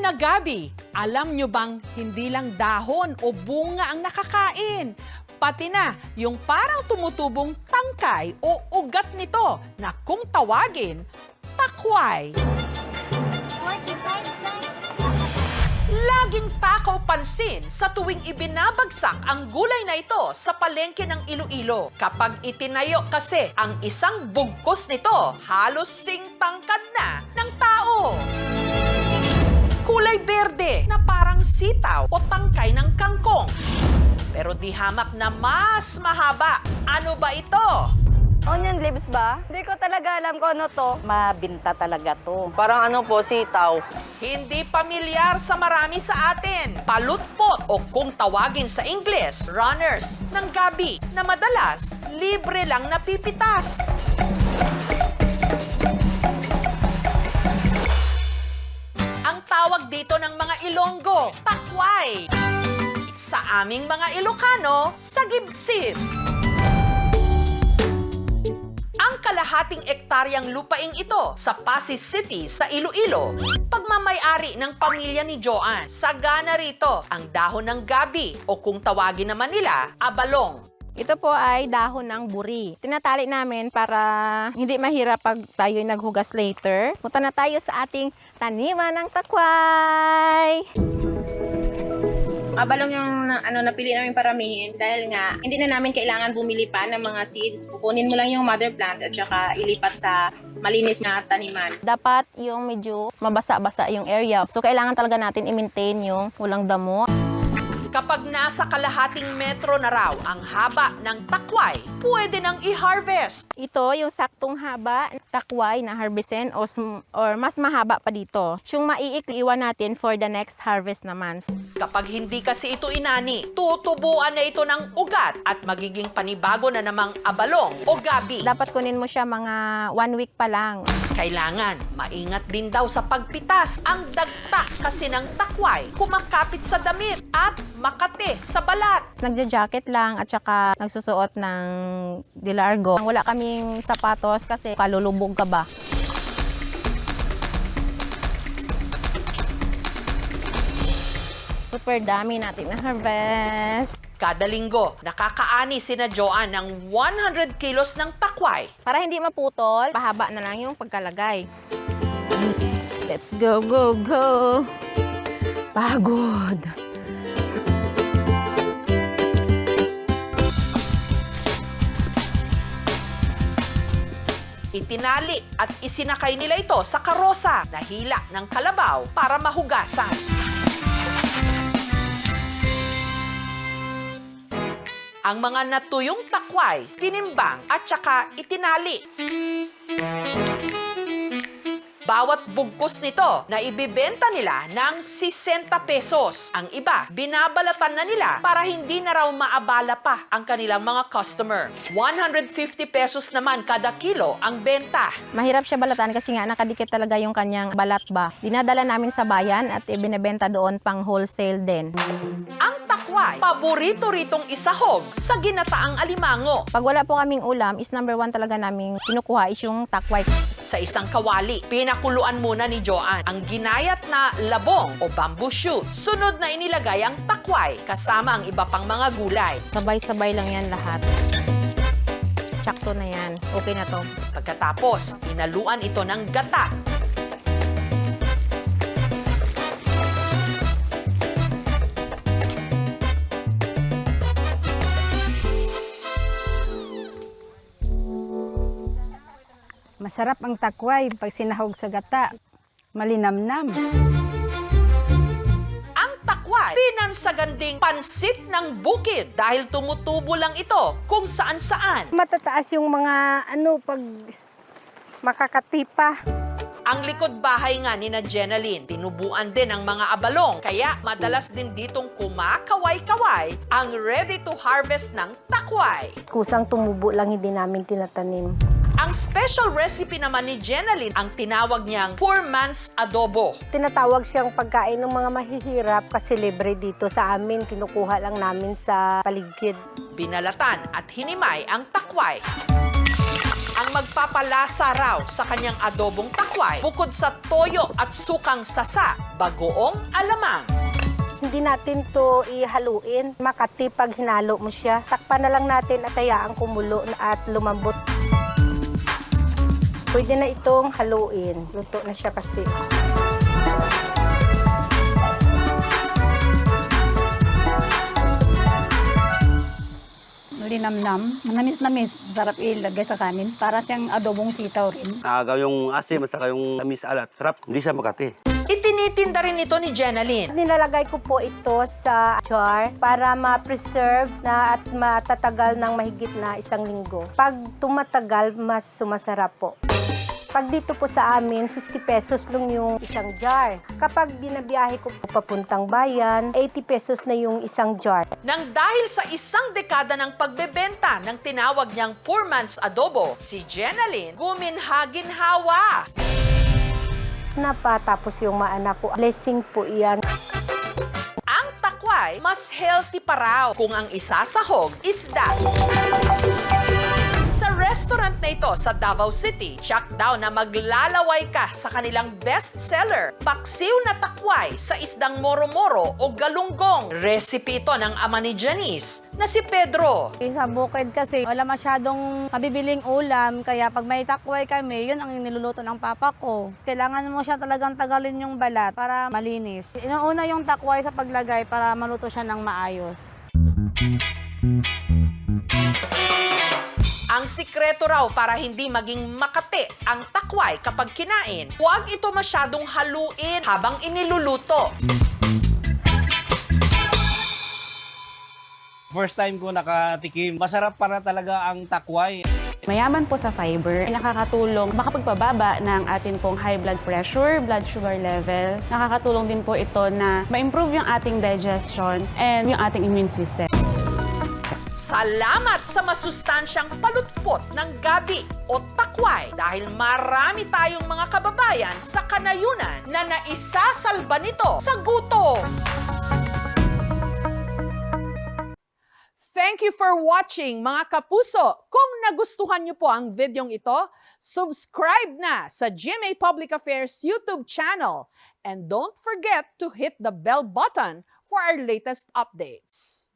na gabi, alam nyo bang hindi lang dahon o bunga ang nakakain? Pati na yung parang tumutubong tangkay o ugat nito na kung tawagin, takway. Laging takaw pansin sa tuwing ibinabagsak ang gulay na ito sa palengke ng Iloilo. Kapag itinayo kasi ang isang bugkos nito, halos singtangkad na ng tao. Kulay berde na parang sitaw o tangkay ng kangkong. Pero di hamak na mas mahaba. Ano ba ito? Onion leaves ba? Hindi ko talaga alam kung ano to. Mabinta talaga to. Parang ano po, sitaw. Hindi pamilyar sa marami sa atin. Palutpot o kung tawagin sa Ingles, runners ng gabi na madalas libre lang napipitas. Ang tawag dito ng mga Ilonggo, takway. Sa aming mga Ilocano, sagibsib. Ang kalahating ektaryang lupaing ito sa Pasig City sa Iloilo, pagmamay-ari ng pamilya ni Joanne. Sagana rito ang dahon ng gabi o kung tawagin naman nila, abalong. Ito po ay dahon ng buri. Tinatali namin para hindi mahirap pag tayo'y naghugas later. Punta na tayo sa ating taniman ng takway. Abalong yung napili namin paramihin dahil nga hindi na namin kailangan bumili pa ng mga seeds. Kukunin mo lang yung mother plant at saka ilipat sa malinis na taniman. Dapat yung medyo mabasa-basa yung area. So kailangan talaga natin i-maintain yung walang damo. Kapag nasa kalahating metro na raw ang haba ng takway, pwede nang i-harvest. Ito yung saktong haba ng takway na harvestin or mas mahaba pa dito. Yung maiikli iwan natin for the next harvest naman. Kapag hindi kasi ito inani, tutubuan na ito ng ugat at magiging panibago na namang abalong o gabi. Dapat kunin mo siya mga 1 week pa lang. Kailangan maingat din daw sa pagpitas. Ang dagta kasi ng takway, kumakapit sa damit at makate sa balat. Nagja-jacket lang at saka nagsusuot ng dilargo. Wala kaming sapatos kasi kalulubog ka ba. Super dami natin na harvest. Kada linggo, nakakaani sina Joanne ng 100 kilos ng takway. Para hindi maputol, pahaba na lang yung pagkalagay. Let's go, go, go! Pagod! Itinali at isinakay nila ito sa karosa na hila ng kalabaw para mahugasan. Ang mga natuyong takway, tinimbang at saka itinali. Bawat bugkos nito na ibibenta nila ng 60 pesos. Ang iba, binabalatan na nila para hindi na raw maabala pa ang kanilang mga customer. 150 pesos naman kada kilo ang benta. Mahirap siya balatan kasi nga nakadikit talaga yung kanyang balat ba. Dinadala namin sa bayan at ibinebenta doon pang wholesale din. Ang takway, paborito ritong isahog sa ginataang alimango. Pag wala po kaming ulam, is number 1 talaga namin kinukuha is yung takway. Sa isang kawali, pinakuluan muna ni Joanne ang ginayat na labong o bamboo shoot. Sunod na inilagay ang takway kasama ang iba pang mga gulay. Sabay-sabay lang yan lahat. Tsakto na yan. Okay na to. Pagkatapos, inaluan ito ng gata. Masarap ang takway pag sinahog sa gata. Malinamnam. Ang takway, pinansaganding pansit ng bukid dahil tumutubo lang ito kung saan-saan. Matataas yung mga pag makakatipa. Ang likod bahay nga ni na Jenaline, tinubuan din ang mga abalong. Kaya madalas din ditong kumakaway-kaway ang ready to harvest ng takway. Kusang tumubo lang hindi namin tinatanim. Ang special recipe naman ni Jenaline ang tinawag niyang poor man's adobo. Tinatawag siyang pagkain ng mga mahihirap kasi libre dito sa amin. Kinukuha lang namin sa paligid. Binalatan at hinimay ang takway. ang magpapalasa raw sa kanyang adobong takway bukod sa toyo at sukang sasa, bagoong alamang. Hindi natin to ihaluin. Makati pag hinalo mo siya. Takpan na lang natin at hayaang kumulo at lumambot. Pwede na itong haluin. Luto na siya kasi. Malinamnam. Manamis-namis. Sarap ilagay sa kanin. Para siyang adobong sitaw rin. Agaw yung asim at saka yung tamis alat. Sarap, hindi siya makati. Itinitinda rin ito ni Jenaline. Nilalagay ko po ito sa jar para ma-preserve na at matatagal ng mahigit na 1 linggo. Pag tumatagal, mas sumasarap po. Pag dito po sa amin, 50 pesos lang yung isang jar. Kapag binabiyahe ko po papuntang bayan, 80 pesos na yung isang jar. Nang dahil sa 1 dekada ng pagbebenta ng tinawag niyang poor man's adobo, si Jenaline guminhagin-hawa. Napatapos yung maanak ko. Blessing po iyan. Ang takway, mas healthy pa raw kung ang isasahog isda. Sa restaurant na ito sa Davao City, check daw na maglalaway ka sa kanilang bestseller, paksiw na takway sa isdang moro-moro o galunggong. Recipe ito ng ama ni Janice na si Pedro. Sa bukid kasi wala masyadong kabibiling ulam, kaya pag may takway kami, yun ang niluluto ng papa ko. Kailangan mo siya talagang tagalin yung balat para malinis. Inuuna yung takway sa paglagay para maluto siya ng maayos. Ang sikreto raw para hindi maging makati ang takway kapag kinain, huwag ito masyadong haluin habang iniluluto. First time ko nakatikim, masarap para talaga ang takway. Mayaman po sa fiber, nakakatulong makapagpababa ng atin pong high blood pressure, blood sugar levels. Nakakatulong din po ito na ma-improve yung ating digestion and yung ating immune system. Salamat sa masustansyang palutpot ng gabi o takway dahil marami tayong mga kababayan sa kanayunan na naisasalba nito sa gutom. Thank you for watching, mga kapuso. Kung nagustuhan niyo po ang videong ito, subscribe na sa GMA Public Affairs YouTube channel. And don't forget to hit the bell button for our latest updates.